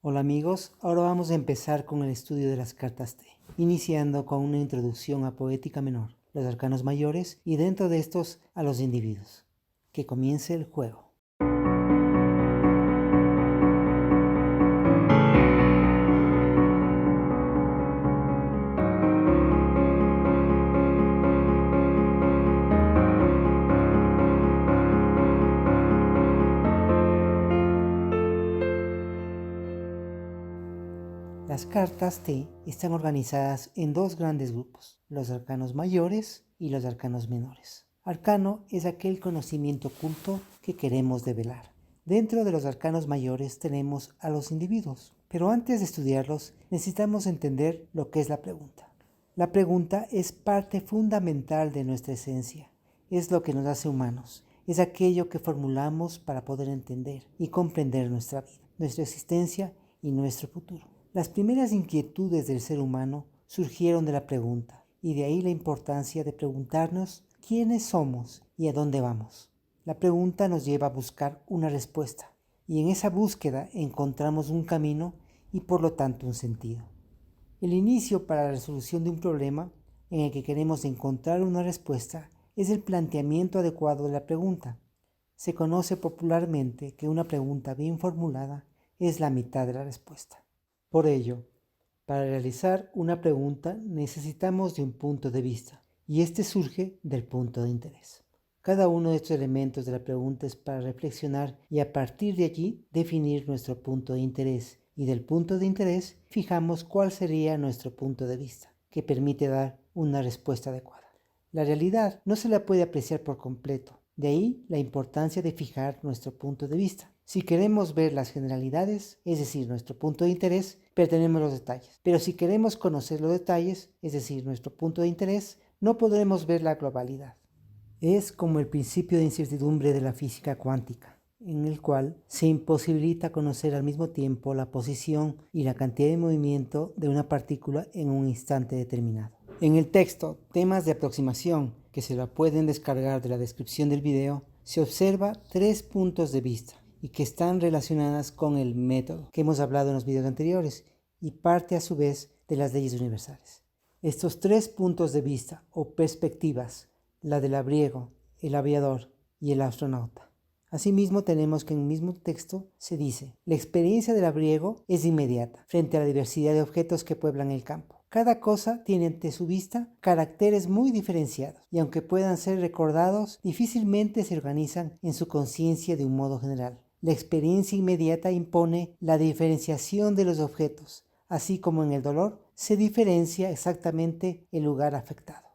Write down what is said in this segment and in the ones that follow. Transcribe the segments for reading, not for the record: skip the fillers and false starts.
Hola amigos, ahora vamos a empezar con el estudio de las cartas T, iniciando con una introducción a Poética Menor, los arcanos mayores y dentro de estos a los individuos. Que comience el juego. Las cartas T están organizadas en dos grandes grupos, los arcanos mayores y los arcanos menores. Arcano es aquel conocimiento oculto que queremos develar. Dentro de los arcanos mayores tenemos a los individuos, pero antes de estudiarlos necesitamos entender lo que es la pregunta. La pregunta es parte fundamental de nuestra esencia, es lo que nos hace humanos, es aquello que formulamos para poder entender y comprender nuestra vida, nuestra existencia y nuestro futuro. Las primeras inquietudes del ser humano surgieron de la pregunta, y de ahí la importancia de preguntarnos quiénes somos y a dónde vamos. La pregunta nos lleva a buscar una respuesta, y en esa búsqueda encontramos un camino y por lo tanto un sentido. El inicio para la resolución de un problema en el que queremos encontrar una respuesta es el planteamiento adecuado de la pregunta. Se conoce popularmente que una pregunta bien formulada es la mitad de la respuesta. Por ello, para realizar una pregunta necesitamos de un punto de vista, y este surge del punto de interés. Cada uno de estos elementos de la pregunta es para reflexionar y a partir de allí definir nuestro punto de interés, y del punto de interés fijamos cuál sería nuestro punto de vista, que permite dar una respuesta adecuada. La realidad no se la puede apreciar por completo, de ahí la importancia de fijar nuestro punto de vista. Si queremos ver las generalidades, es decir, nuestro punto de interés, pertenemos los detalles. Pero si queremos conocer los detalles, es decir, nuestro punto de interés, no podremos ver la globalidad. Es como el principio de incertidumbre de la física cuántica, en el cual se imposibilita conocer al mismo tiempo la posición y la cantidad de movimiento de una partícula en un instante determinado. En el texto, temas de aproximación, que se la pueden descargar de la descripción del video, se observa 3 puntos de vista y que están relacionadas con el método que hemos hablado en los videos anteriores y parte a su vez de las leyes universales. Estos 3 puntos de vista o perspectivas, la del labriego, el aviador y el astronauta. Asimismo tenemos que en el mismo texto se dice, la experiencia del labriego es inmediata frente a la diversidad de objetos que pueblan el campo. Cada cosa tiene ante su vista caracteres muy diferenciados y aunque puedan ser recordados, difícilmente se organizan en su conciencia de un modo general. La experiencia inmediata impone la diferenciación de los objetos, así como en el dolor se diferencia exactamente el lugar afectado.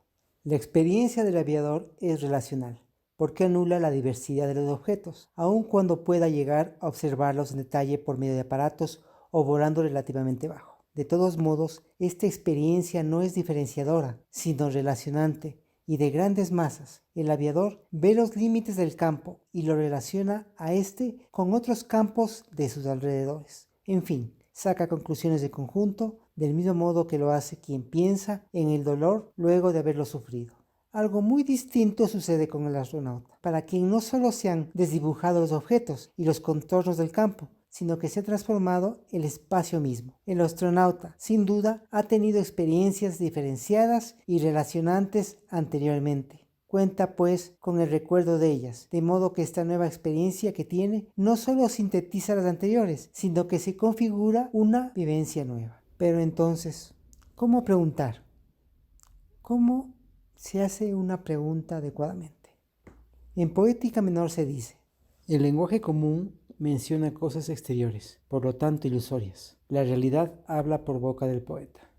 La experiencia del aviador es relacional, porque anula la diversidad de los objetos, aun cuando pueda llegar a observarlos en detalle por medio de aparatos o volando relativamente bajo. De todos modos, esta experiencia no es diferenciadora, sino relacionante, y de grandes masas. El aviador ve los límites del campo y lo relaciona a este con otros campos de sus alrededores. En fin, saca conclusiones de conjunto del mismo modo que lo hace quien piensa en el dolor luego de haberlo sufrido. Algo muy distinto sucede con el astronauta, para quien no solo se han desdibujado los objetos y los contornos del campo, sino que se ha transformado el espacio mismo. El astronauta, sin duda, ha tenido experiencias diferenciadas y relacionantes anteriormente. Cuenta pues con el recuerdo de ellas, de modo que esta nueva experiencia que tiene no solo sintetiza las anteriores, sino que se configura una vivencia nueva. Pero entonces, ¿cómo preguntar? ¿Cómo se hace una pregunta adecuadamente? En Poética Menor se dice, el lenguaje común menciona cosas exteriores, por lo tanto ilusorias. La realidad habla por boca del poeta.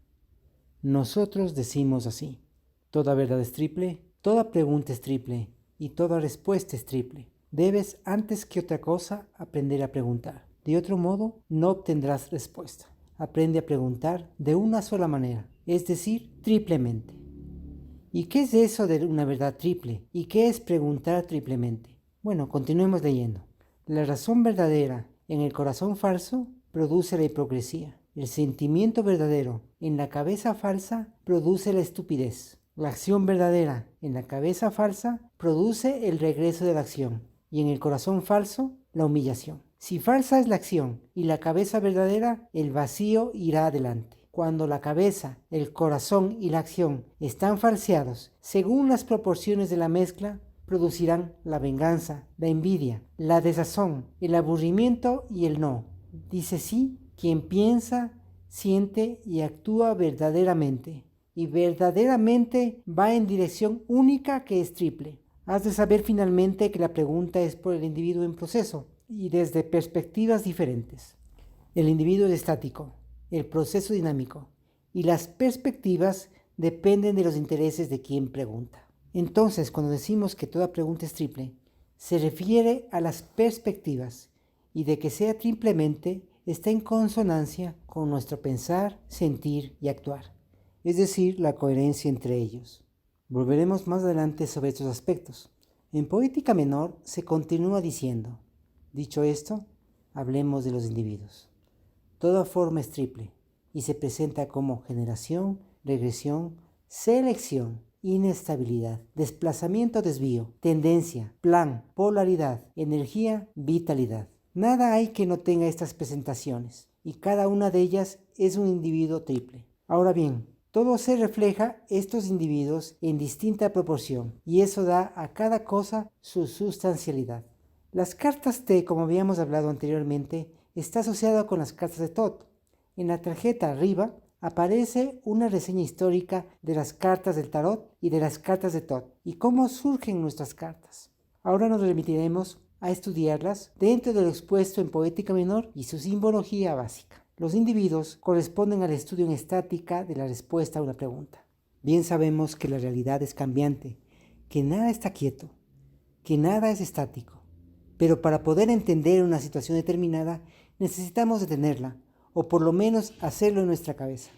Nosotros decimos así, toda verdad es triple, toda pregunta es triple y toda respuesta es triple. Debes, antes que otra cosa, aprender a preguntar. De otro modo, no obtendrás respuesta. Aprende a preguntar de una sola manera, es decir, triplemente. ¿Y qué es eso de una verdad triple? ¿Y qué es preguntar triplemente? Bueno, continuemos leyendo. La razón verdadera en el corazón falso produce la hipocresía. El sentimiento verdadero en la cabeza falsa produce la estupidez. La acción verdadera en la cabeza falsa produce el regreso de la acción. Y en el corazón falso, la humillación. Si falsa es la acción y la cabeza verdadera, el vacío irá adelante. Cuando la cabeza, el corazón y la acción están falseados, según las proporciones de la mezcla, producirán la venganza, la envidia, la desazón, el aburrimiento y el no. Dice sí quien piensa, siente y actúa verdaderamente. Y verdaderamente va en dirección única que es triple. Has de saber finalmente que la pregunta es por el individuo en proceso y desde perspectivas diferentes. El individuo es estático, el proceso dinámico y las perspectivas dependen de los intereses de quien pregunta. Entonces, cuando decimos que toda pregunta es triple, se refiere a las perspectivas y de que sea triplemente está en consonancia con nuestro pensar, sentir y actuar, es decir, la coherencia entre ellos. Volveremos más adelante sobre estos aspectos. En Poética Menor se continúa diciendo: dicho esto, hablemos de los individuos. Toda forma es triple y se presenta como generación, regresión, selección, inestabilidad, desplazamiento, desvío, tendencia, plan, polaridad, energía, vitalidad. Nada hay que no tenga estas presentaciones y cada una de ellas es un individuo triple. Ahora bien, todo se refleja estos individuos en distinta proporción y eso da a cada cosa su sustancialidad. Las cartas T, como habíamos hablado anteriormente, está asociado con las cartas de Thoth. En la tarjeta arriba aparece una reseña histórica de las cartas del tarot y de las cartas de Thoth y cómo surgen nuestras cartas. Ahora nos remitiremos a estudiarlas dentro de lo expuesto en Poética Menor y su simbología básica. Los individuos corresponden al estudio en estática de la respuesta a una pregunta. Bien sabemos que la realidad es cambiante, que nada está quieto, que nada es estático. Pero para poder entender una situación determinada, necesitamos detenerla, o por lo menos hacerlo en nuestra cabeza.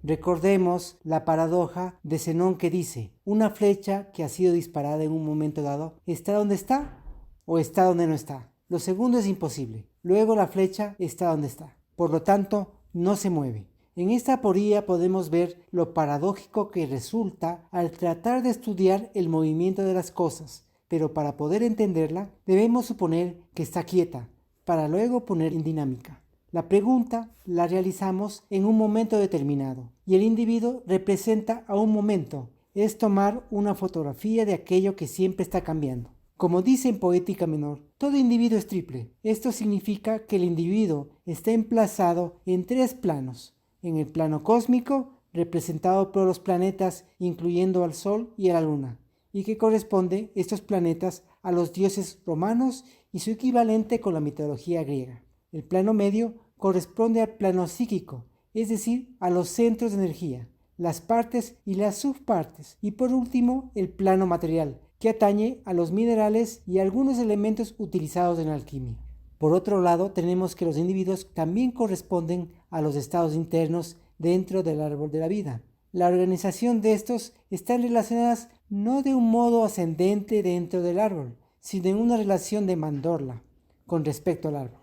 Recordemos la paradoja de Zenón que dice: una flecha que ha sido disparada en un momento dado, ¿está donde está o está donde no está? Lo segundo es imposible. Luego la flecha está donde está. Por lo tanto, no se mueve. En esta aporía podemos ver lo paradójico que resulta al tratar de estudiar el movimiento de las cosas, pero para poder entenderla debemos suponer que está quieta, para luego poner en dinámica. La pregunta la realizamos en un momento determinado y el individuo representa a un momento, es tomar una fotografía de aquello que siempre está cambiando. Como dice en Poética Menor, todo individuo es triple. Esto significa que el individuo está emplazado en tres planos: en el plano cósmico, representado por los planetas incluyendo al Sol y a la Luna, y que corresponde estos planetas a los dioses romanos y su equivalente con la mitología griega. El plano medio corresponde al plano psíquico, es decir, a los centros de energía, las partes y las subpartes, y por último el plano material, que atañe a los minerales y algunos elementos utilizados en la alquimia. Por otro lado, tenemos que los individuos también corresponden a los estados internos dentro del árbol de la vida. La organización de estos están relacionadas no de un modo ascendente dentro del árbol, sino en una relación de mandorla con respecto al árbol.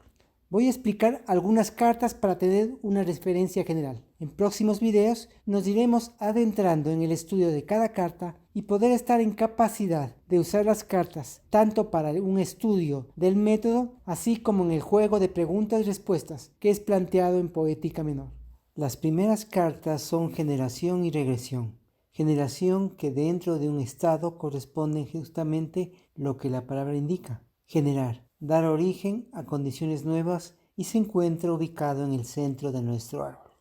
Voy a explicar algunas cartas para tener una referencia general. En próximos videos nos iremos adentrando en el estudio de cada carta y poder estar en capacidad de usar las cartas tanto para un estudio del método así como en el juego de preguntas y respuestas que es planteado en Poética Menor. Las primeras cartas son generación y regresión. Generación que dentro de un estado corresponde justamente lo que la palabra indica: generar, dar origen a condiciones nuevas, y se encuentra ubicado en el centro de nuestro árbol.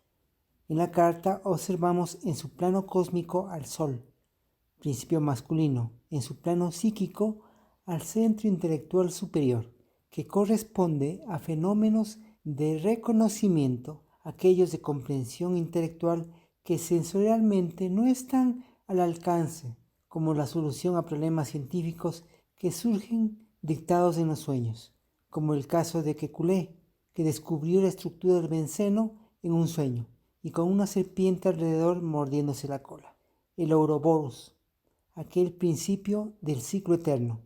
En la carta observamos en su plano cósmico al Sol, principio masculino, en su plano psíquico al centro intelectual superior, que corresponde a fenómenos de reconocimiento, aquellos de comprensión intelectual que sensorialmente no están al alcance, como la solución a problemas científicos que surgen dictados en los sueños, como el caso de Kekulé, que descubrió la estructura del benceno en un sueño y con una serpiente alrededor mordiéndose la cola. El Ouroboros, aquel principio del ciclo eterno.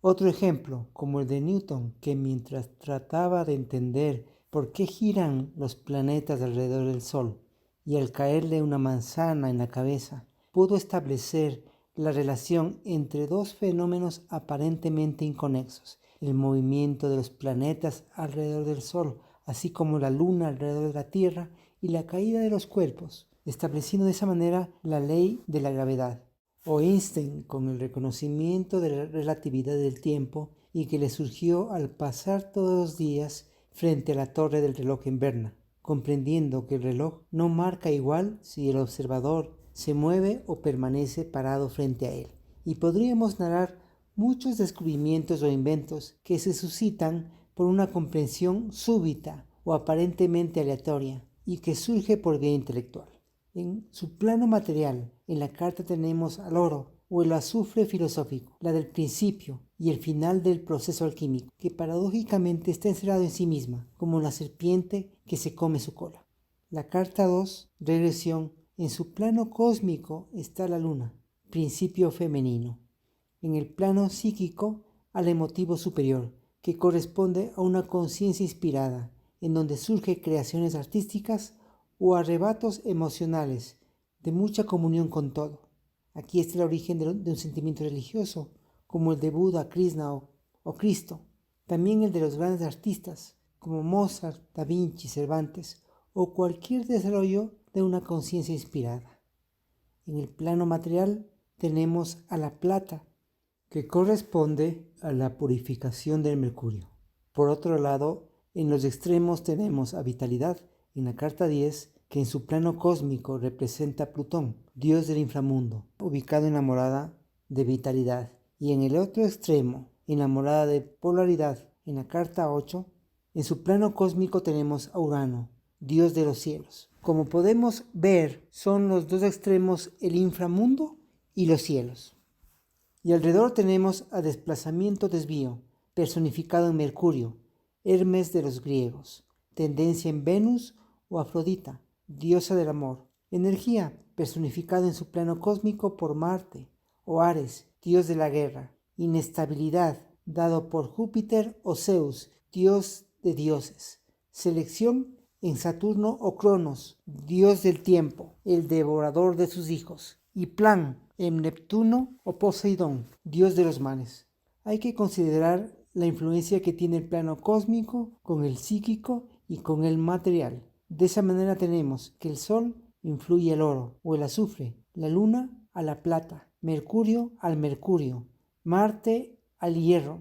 Otro ejemplo, como el de Newton, que mientras trataba de entender por qué giran los planetas alrededor del Sol, y al caerle una manzana en la cabeza, pudo establecer la relación entre dos fenómenos aparentemente inconexos, el movimiento de los planetas alrededor del Sol, así como la Luna alrededor de la Tierra y la caída de los cuerpos, estableciendo de esa manera la ley de la gravedad. O Einstein con el reconocimiento de la relatividad del tiempo y que le surgió al pasar todos los días frente a la torre del reloj en Berna, comprendiendo que el reloj no marca igual si el observador se mueve o permanece parado frente a él. Y podríamos narrar muchos descubrimientos o inventos que se suscitan por una comprensión súbita o aparentemente aleatoria y que surge por vía intelectual. En su plano material, en la carta tenemos al oro o el azufre filosófico, la del principio y el final del proceso alquímico, que paradójicamente está encerrado en sí misma, como la serpiente que se come su cola. La carta 2, regresión, en su plano cósmico está la luna, principio femenino. En el plano psíquico, al emotivo superior, que corresponde a una conciencia inspirada, en donde surgen creaciones artísticas o arrebatos emocionales de mucha comunión con todo. Aquí está el origen de un sentimiento religioso, como el de Buda, Krishna o Cristo. También el de los grandes artistas, como Mozart, Da Vinci, Cervantes, o cualquier desarrollo de una conciencia inspirada. En el plano material tenemos a la plata, que corresponde a la purificación del mercurio. Por otro lado, en los extremos tenemos a vitalidad, en la carta 10, que en su plano cósmico representa a Plutón, dios del inframundo, ubicado en la morada de vitalidad. Y en el otro extremo, en la morada de polaridad, en la carta 8, en su plano cósmico tenemos a Urano, dios de los cielos. Como podemos ver, son los dos extremos el inframundo y los cielos. Y alrededor tenemos a desplazamiento-desvío, personificado en Mercurio, Hermes de los griegos, tendencia en Venus o Afrodita, diosa del amor, energía, personificada en su plano cósmico por Marte, o Ares, dios de la guerra, inestabilidad, dado por Júpiter o Zeus, dios de dioses, selección en Saturno o Cronos, dios del tiempo, el devorador de sus hijos, y Plan en Neptuno o Poseidón, dios de los mares. Hay que considerar la influencia que tiene el plano cósmico con el psíquico y con el material. De esa manera tenemos que el Sol influye al oro o el azufre, la Luna a la plata, Mercurio al mercurio, Marte al hierro,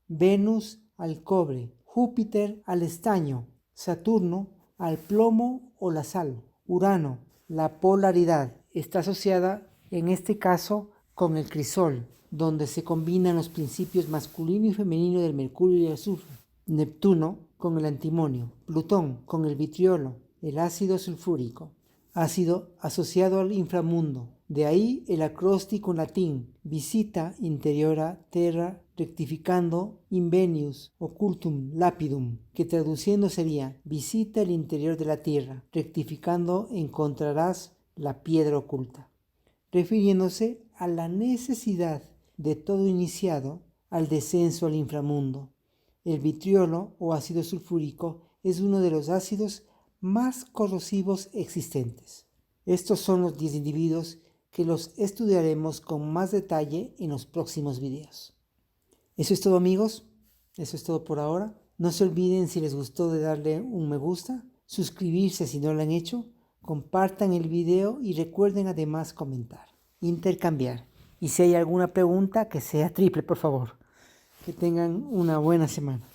Venus al cobre, Júpiter al estaño, Saturno al plomo o la sal, Urano, la polaridad, está asociada en este caso con el crisol, donde se combinan los principios masculino y femenino del mercurio y el azufre, Neptuno con el antimonio, Plutón con el vitriolo, el ácido sulfúrico, ácido asociado al inframundo. De ahí el acróstico en latín, visita interiora terra rectificando invenius occultum lapidum, que traduciendo sería visita el interior de la tierra, rectificando encontrarás la piedra oculta, refiriéndose a la necesidad de todo iniciado al descenso al inframundo. El vitriolo o ácido sulfúrico es uno de los ácidos más corrosivos existentes. Estos son los 10 individuos que los estudiaremos con más detalle en los próximos videos. Eso es todo, amigos. Eso es todo por ahora. No se olviden, si les gustó, de darle un me gusta, suscribirse si no lo han hecho, compartan el video y recuerden además comentar, intercambiar. Y si hay alguna pregunta, que sea triple, por favor. Que tengan una buena semana.